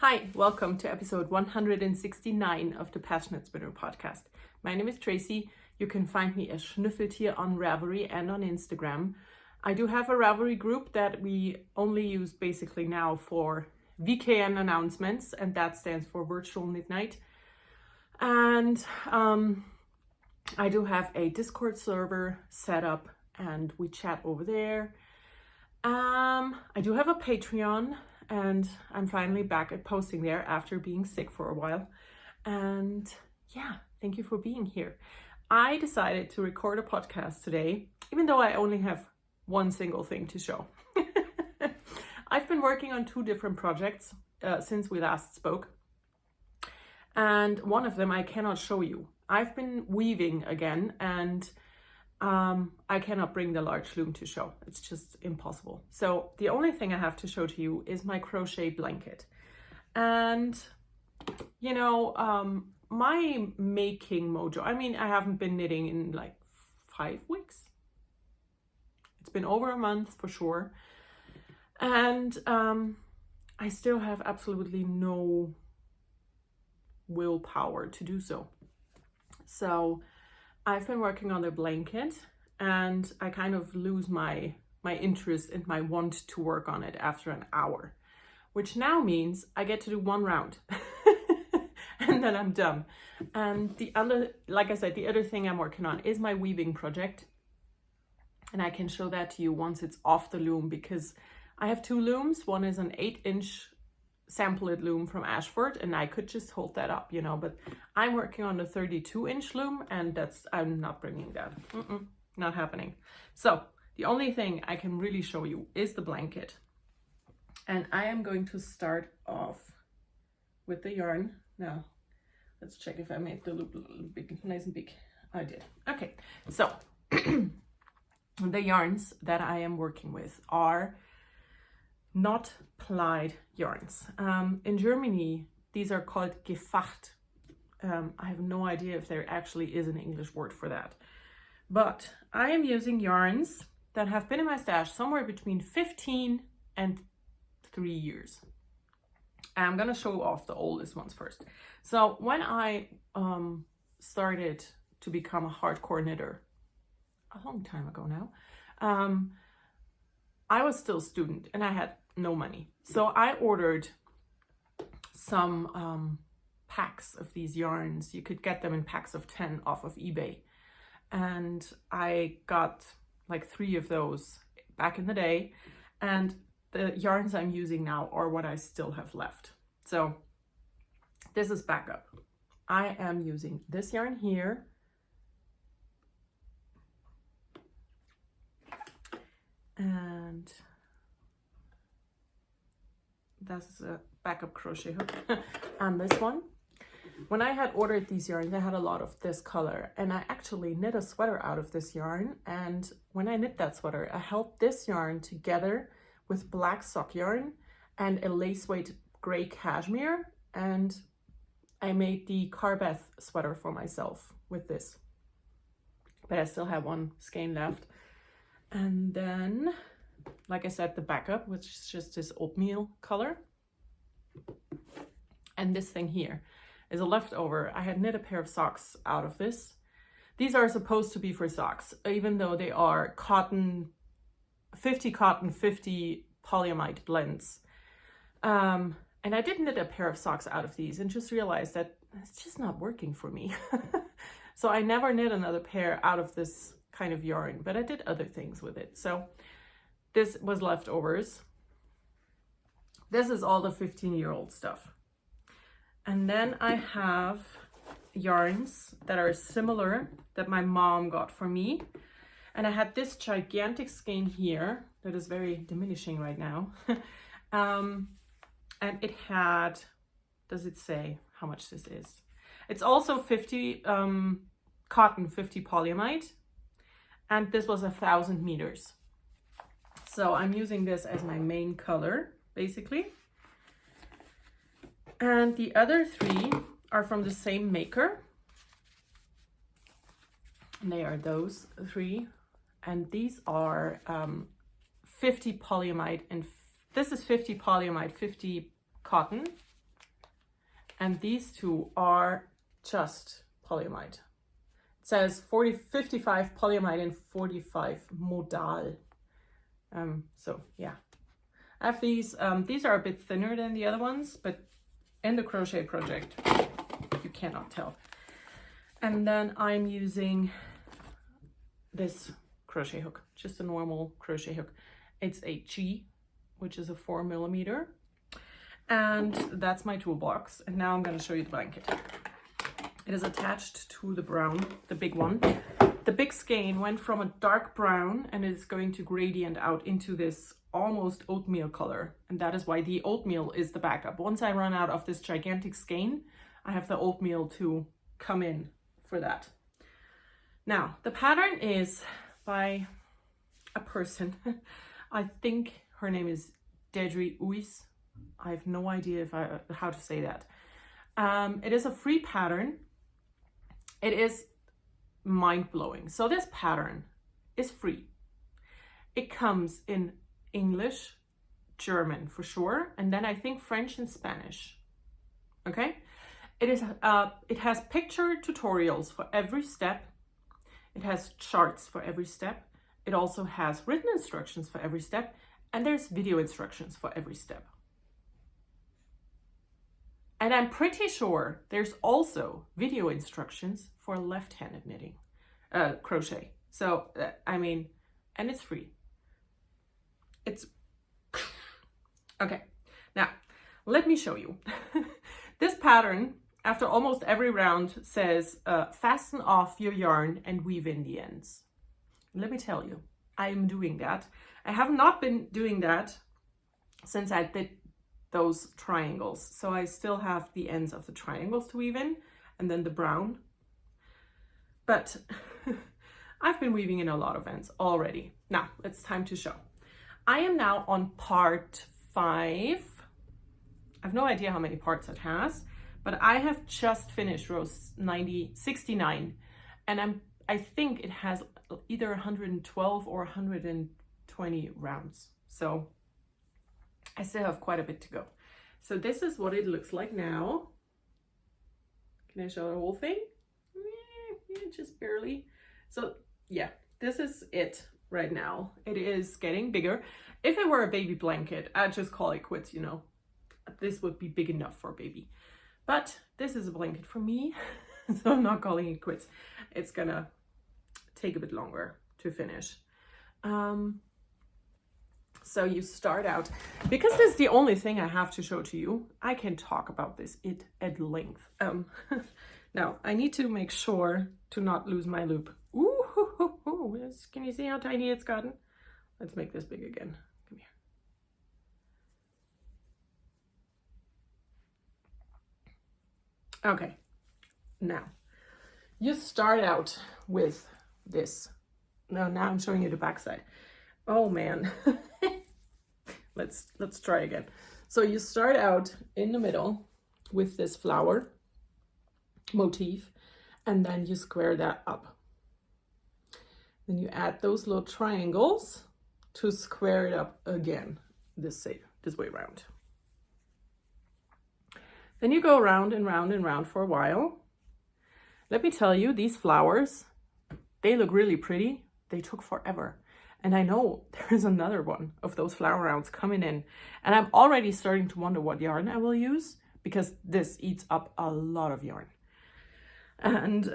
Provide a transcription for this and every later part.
Hi, welcome to episode 169 of the PassioKnit Spinner podcast. My name is Tracy. You can find me as Schnüffeltier on Ravelry and on Instagram. I do have a Ravelry group that we only use basically now for VKN announcements, and that stands for Virtual Knit Night. And I do have a Discord server set up and we chat over there. I do have a Patreon. And I'm finally back at posting there after being sick for a while. And yeah, thank you for being here. I decided to record a podcast today, even though I only have one single thing to show. I've been working on two different projects since we last spoke. And one of them I cannot show you. I've been weaving again and I cannot bring the large loom to show. It's just impossible. So the only thing I have to show to you is my crochet blanket. And, you know, my making mojo, I mean, I haven't been knitting in like 5 weeks. It's been over a month for sure. And I still have absolutely no willpower to do so. So I've been working on the blanket and I kind of lose my interest and my want to work on it after an hour, which now means I get to do one round and then I'm done. And the other, like I said, the other thing I'm working on is my weaving project. And I can show that to you once it's off the loom because I have two looms. One is an 8-inch sample-it loom from Ashford and I could just hold that up, you know, but I'm working on the 32-inch loom and I'm not bringing that. Not happening. So the only thing I can really show you is the blanket. And I am going to start off with the yarn. Now, let's check if I made the loop a little big, nice and big. I did. Okay, so the yarns that I am working with are not plied yarns. In Germany, these are called Gefacht. I have no idea if there actually is an English word for that. But I am using yarns that have been in my stash somewhere between 15 and 3 years. I'm gonna show off the oldest ones first. So when I started to become a hardcore knitter, a long time ago now, I was still a student and I had no money. So I ordered some packs of these yarns. You could get them in packs of 10 off of eBay. And I got like 3 of those back in the day. And the yarns I'm using now are what I still have left. So this is backup. I am using this yarn here. And that's a backup crochet hook. And this one, when I had ordered these yarns, I had a lot of this color and I actually knit a sweater out of this yarn. And when I knit that sweater, I held this yarn together with black sock yarn and a lace weight gray cashmere. And I made the Carbeth sweater for myself with this, but I still have one skein left. And then, like I said, the backup, which is just this oatmeal color. And this thing here is a leftover. I had knit a pair of socks out of this. These are supposed to be for socks, even though they are cotton, 50 cotton, 50 polyamide blends. And I did knit a pair of socks out of these and just realized that it's just not working for me. So I never knit another pair out of this kind of yarn, but I did other things with it. So this was leftovers. This is all the 15-year-old stuff. And then I have yarns that are similar that my mom got for me. And I had this gigantic skein here that is very diminishing right now. And it had, does it say how much this is? It's also 50 cotton, 50 polyamide. And this was 1,000 meters. So I'm using this as my main color, basically. And the other 3 are from the same maker. And they are those 3. And these are 50 polyamide and this is 50 polyamide, 50 cotton. And these two are just polyamide. It says 55 polyamide and 45 modal. So yeah, I have these. These are a bit thinner than the other ones, but in the crochet project, you cannot tell. And then I'm using this crochet hook, just a normal crochet hook. It's a G, which is a 4mm. And that's my toolbox. And now I'm going to show you the blanket. It is attached to the brown, the big one. The big skein went from a dark brown and it's going to gradient out into this almost oatmeal color. And that is why the oatmeal is the backup. Once I run out of this gigantic skein, I have the oatmeal to come in for that. Now, the pattern is by a person. I think her name is Deidre Uys. I have no idea how to say that. It is a free pattern. It is mind-blowing. So this pattern is free. It comes in English, German for sure, and then I think French and Spanish. Okay? It has picture tutorials for every step. It has charts for every step. It also has written instructions for every step, and there's video instructions for every step. And I'm pretty sure there's also video instructions for left-handed knitting, crochet. So, I mean, and it's free. It's, okay. Now, let me show you. This pattern, after almost every round, says, fasten off your yarn and weave in the ends. Let me tell you, I am doing that. I have not been doing that since I did those triangles. So I still have the ends of the triangles to weave in and then the brown. But I've been weaving in a lot of ends already. Now it's time to show. I am now on part 5. I have no idea how many parts it has, but I have just finished row 69 and I think it has either 112 or 120 rounds. So I still have quite a bit to go. So this is what it looks like now. Can I show the whole thing? Just barely. So yeah, this is it right now. It is getting bigger. If it were a baby blanket, I'd just call it quits, you know. This would be big enough for a baby. But this is a blanket for me, so I'm not calling it quits. It's gonna take a bit longer to finish. So you start out, because this is the only thing I have to show to you, I can talk about this at length. Now, I need to make sure to not lose my loop. Ooh, yes. Can you see how tiny it's gotten? Let's make this big again. Come here. Okay, now, you start out with this. No, now I'm showing you the back side. Oh man. Let's try again. So you start out in the middle with this flower motif, and then you square that up. Then you add those little triangles to square it up again, this way around. Then you go round and round and round for a while. Let me tell you, these flowers, they look really pretty. They took forever. And I know there's another one of those flower rounds coming in. And I'm already starting to wonder what yarn I will use, because this eats up a lot of yarn. And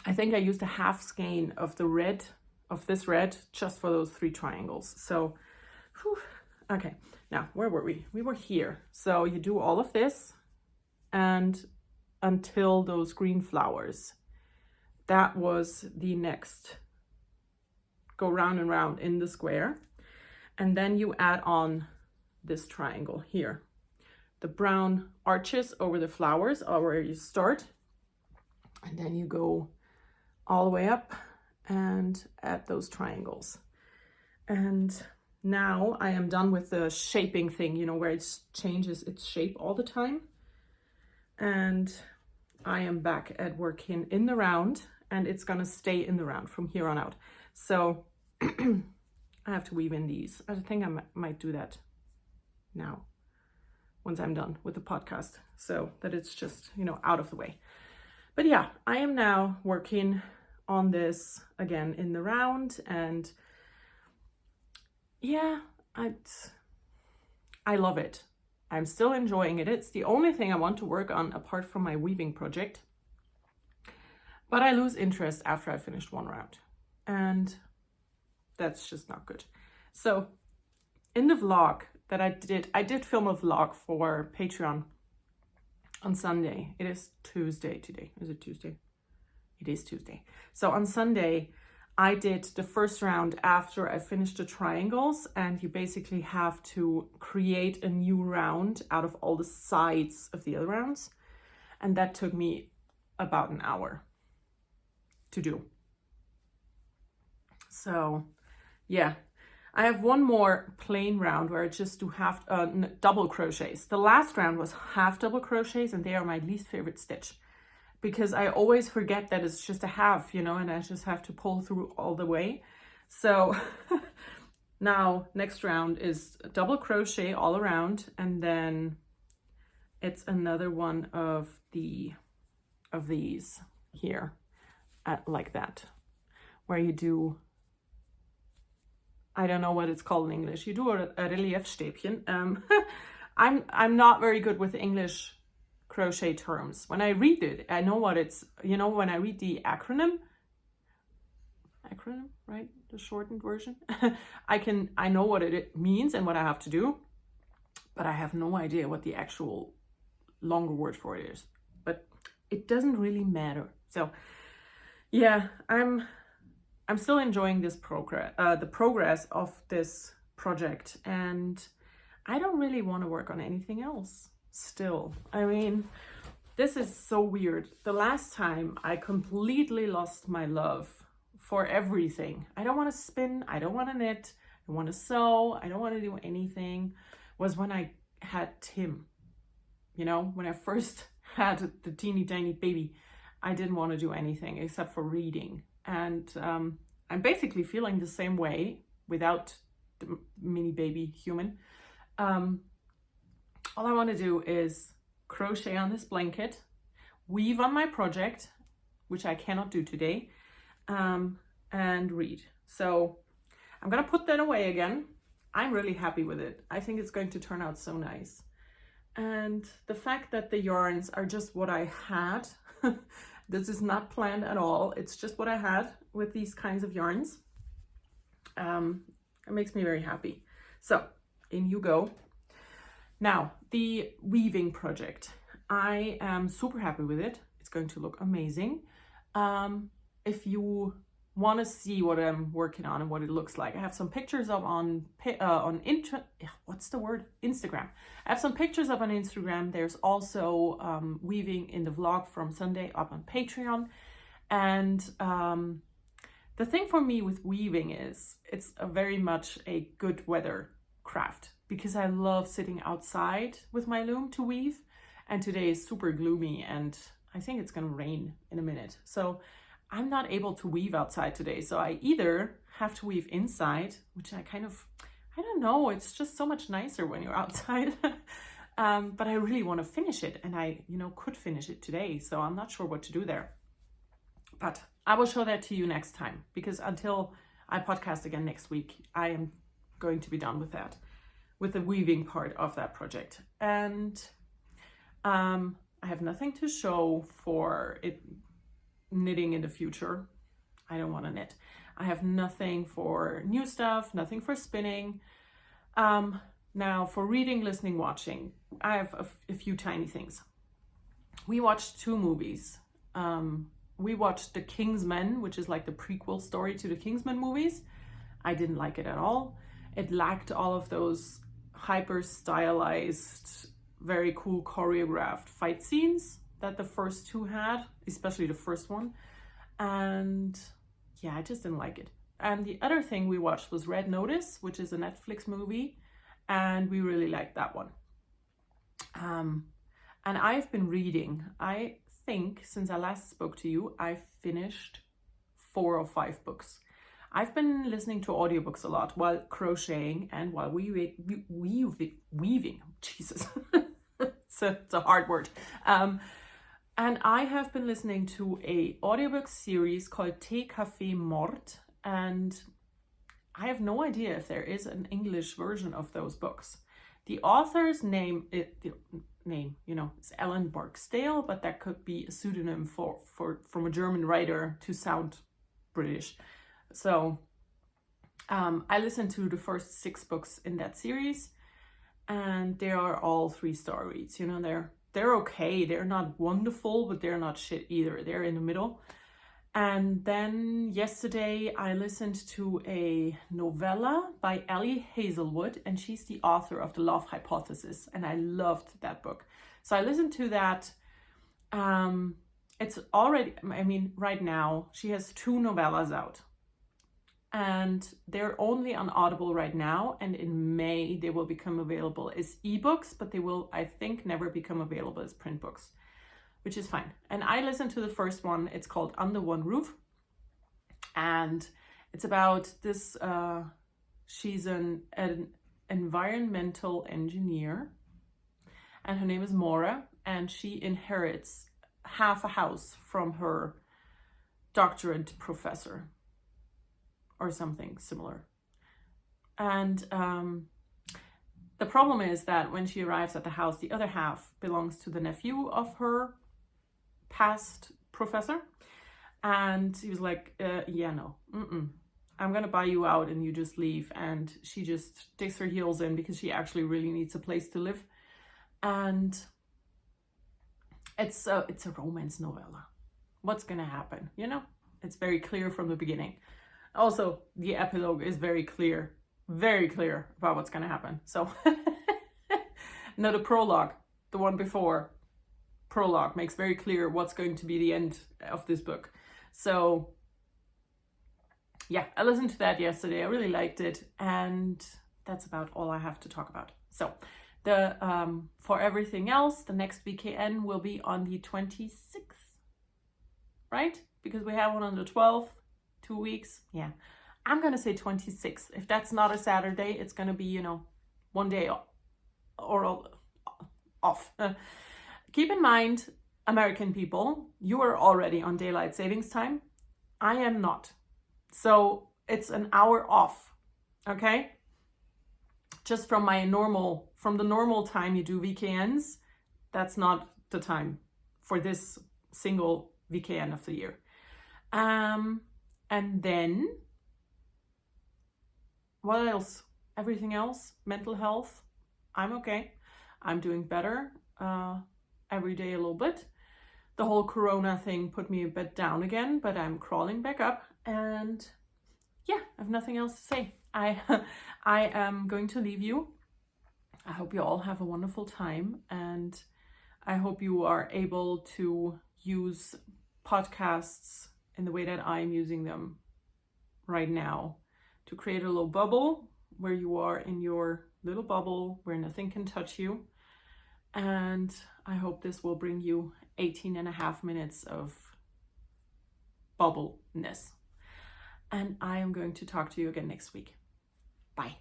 I think I used a half skein of this red, just for those 3 triangles. So, whew. Okay, now where were we? We were here. So you do all of this and until those green flowers. That was the next. Go round and round in the square, and then you add on this triangle here. The brown arches over the flowers are where you start, and then you go all the way up and add those triangles. And now I am done with the shaping thing, you know, where it changes its shape all the time. And I am back at working in the round, and it's gonna stay in the round from here on out. So I have to weave in these. I think I might do that now once I'm done with the podcast, so that it's just, you know, out of the way. But yeah, I am now working on this again in the round, and yeah, I love it. I'm still enjoying it. It's the only thing I want to work on apart from my weaving project. But I lose interest after I finished one round, and that's just not good. So in the vlog that I did film a vlog for Patreon on Sunday. It is Tuesday today. Is it Tuesday? It is Tuesday. So on Sunday, I did the first round after I finished the triangles, and you basically have to create a new round out of all the sides of the other rounds. And that took me about an hour to do. So yeah, I have one more plain round where I just do half double crochets. The last round was half double crochets, and they are my least favorite stitch because I always forget that it's just a half, you know, and I just have to pull through all the way. So now next round is double crochet all around, and then it's another one of these here like that, where you do, I don't know what it's called in English. You do a Reliefstäbchen. I'm not very good with English crochet terms. When I read it, I know what it's, you know, when I read the acronym, right? The shortened version. I know what it means and what I have to do, but I have no idea what the actual longer word for it is. But it doesn't really matter. So yeah, I'm still enjoying this the progress of this project, and I don't really want to work on anything else still. I mean, this is so weird. The last time I completely lost my love for everything. I don't want to spin, I don't want to knit, I want to sew, I don't want to do anything, was when I had Tim. You know, when I first had the teeny tiny baby, I didn't want to do anything except for reading. And I'm basically feeling the same way without the mini baby human. All I want to do is crochet on this blanket, weave on my project, which I cannot do today, and read. So I'm going to put that away again. I'm really happy with it. I think it's going to turn out so nice. And the fact that the yarns are just what I had, this is not planned at all. It's just what I had with these kinds of yarns. It makes me very happy. So in you go. Now, the weaving project. I am super happy with it. It's going to look amazing. If you want to see what I'm working on and what it looks like, I have some pictures up on Instagram. I have some pictures up on Instagram. There's also weaving in the vlog from Sunday up on Patreon. And the thing for me with weaving is it's very much a good weather craft, because I love sitting outside with my loom to weave. And today is super gloomy, and I think it's gonna rain in a minute. So I'm not able to weave outside today. So I either have to weave inside, which I don't know, it's just so much nicer when you're outside. But I really want to finish it, and I, could finish it today. So I'm not sure what to do there. But I will show that to you next time, because until I podcast again next week, I am going to be done with that, with the weaving part of that project. And I have nothing to show for it knitting in the future. I don't want to knit. I have nothing for new stuff, nothing for spinning. Now for reading, listening, watching, I have a few tiny things. We watched 2 movies. We watched The Kingsman, which is like the prequel story to the Kingsman movies. I didn't like it at all. It lacked all of those hyper stylized, very cool choreographed fight scenes that the first 2 had, especially the first one. And yeah, I just didn't like it. And the other thing we watched was Red Notice, which is a Netflix movie, and we really liked that one. And I've been reading. I think since I last spoke to you, I've finished 4 or 5 books. I've been listening to audiobooks a lot while crocheting and while weaving. Jesus. it's a hard word. And I have been listening to a audiobook series called Té Café Mort, and I have no idea if there is an English version of those books. The author's name, it's Ellen Barksdale, but that could be a pseudonym from a German writer to sound British. So I listened to the first 6 books in that series, and they are all 3-star reads. They're okay. They're not wonderful, but they're not shit either. They're in the middle. And then yesterday I listened to a novella by Ellie Hazelwood, and she's the author of The Love Hypothesis, and I loved that book. So I listened to that. It's already, right now she has 2 novellas out, and they're only on Audible right now, and in May they will become available as ebooks, but they will, I think, never become available as print books, which is fine. And I listened to the first one. It's called Under One Roof, and it's about this, she's an environmental engineer, and her name is Maura, and she inherits half a house from her doctorate professor or something similar. And the problem is that when she arrives at the house, the other half belongs to the nephew of her past professor, and he was like, I'm gonna buy you out and you just leave. And she just digs her heels in because she actually really needs a place to live. And it's a romance novella. What's gonna happen? It's very clear from the beginning. Also, the epilogue is very clear about what's gonna happen. So no, the prologue, the one before prologue, makes very clear what's going to be the end of this book. So yeah, I listened to that yesterday. I really liked it, and that's about all I have to talk about. So the for everything else, the next VKN will be on the 26th, right? Because we have one on the 12th, 2 weeks. Yeah, I'm gonna say 26th. If that's not a Saturday, it's gonna be, one day or off. Keep in mind, American people, you are already on daylight savings time. I am not. So it's an hour off, okay? Just from the normal time you do VKNs, that's not the time for this single VKN of the year. And then, what else? Everything else, mental health, I'm okay. I'm doing better every day a little bit. The whole Corona thing put me a bit down again, but I'm crawling back up, and yeah, I have nothing else to say. I am going to leave you. I hope you all have a wonderful time, and I hope you are able to use podcasts in the way that I'm using them right now, to create a little bubble where you are in your little bubble where nothing can touch you. And I hope this will bring you 18.5 minutes of bubbleness. And I am going to talk to you again next week. Bye.